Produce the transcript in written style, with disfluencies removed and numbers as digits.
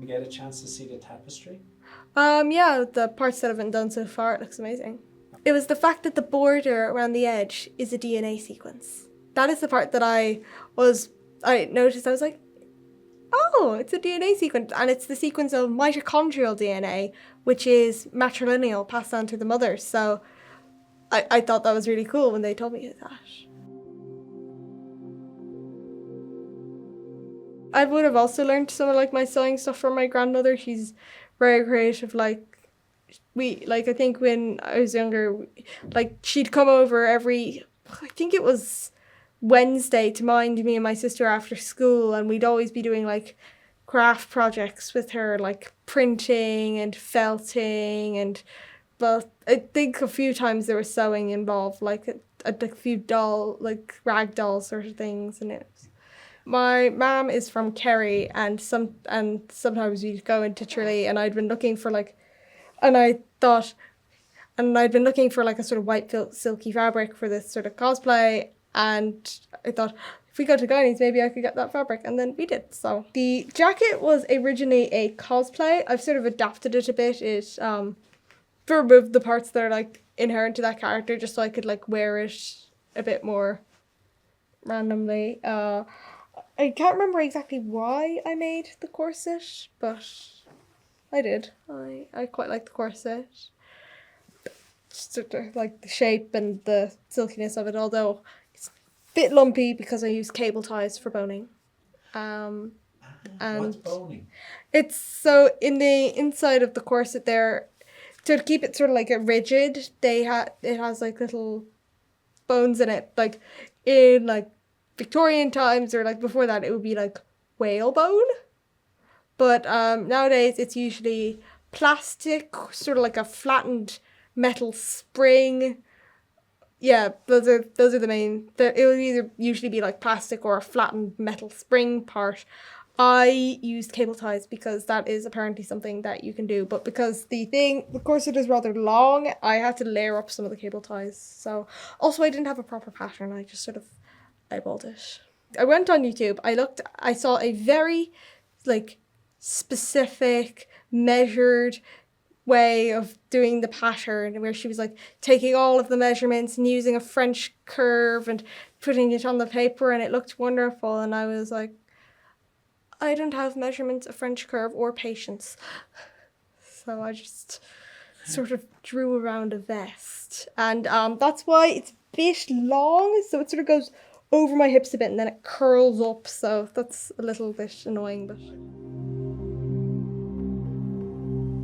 get a chance to see the tapestry? Yeah, the parts that have been done so far, it looks amazing. It was the fact that the border around the edge is a DNA sequence. That is the part that I noticed. I was like, oh, it's a DNA sequence, and it's the sequence of mitochondrial DNA, which is matrilineal, passed on to the mother. So I thought that was really cool when they told me that. I would have also learned some of like my sewing stuff from my grandmother. She's very creative. I think when I was younger, like she'd come over I think it was Wednesday to mind me and my sister after school, and we'd always be doing like craft projects with her, like printing and felting but I think a few times there was sewing involved, like a few rag doll sort of things, and my mom is from Kerry, and sometimes we'd go into Tralee, and I'd been looking for and I thought, and I'd been looking for like a sort of white silky fabric for this sort of cosplay, and I thought if we go to Guyanese, maybe I could get that fabric, and then we did. So the jacket was originally a cosplay. I've sort of adapted it a bit. To remove the parts that are like inherent to that character, just so I could like wear it a bit more randomly. I can't remember exactly why I made the corset, but I did. I quite like the corset. Sort of like the shape and the silkiness of it, although it's a bit lumpy because I use cable ties for boning. And What's boning? It's so in the inside of the corset there, to keep it sort of like a rigid, it has like little bones in it, like in like Victorian times or like before that it would be like whalebone, but nowadays it's usually plastic, sort of like a flattened metal spring. Yeah, those are the main. It would either usually be like plastic or a flattened metal spring part. I used cable ties because that is apparently something that you can do, but because the corset is rather long, I had to layer up some of the cable ties. So also I didn't have a proper pattern. I just sort of eyeballed it. I went on YouTube. I saw a very like specific, measured way of doing the pattern, where she was like taking all of the measurements and using a French curve and putting it on the paper, and it looked wonderful. And I was like, I don't have measurements, a French curve, or patience. So I just sort of drew around a vest. And that's why it's a bit long, so it sort of goes over my hips a bit and then it curls up. So that's a little bit annoying, but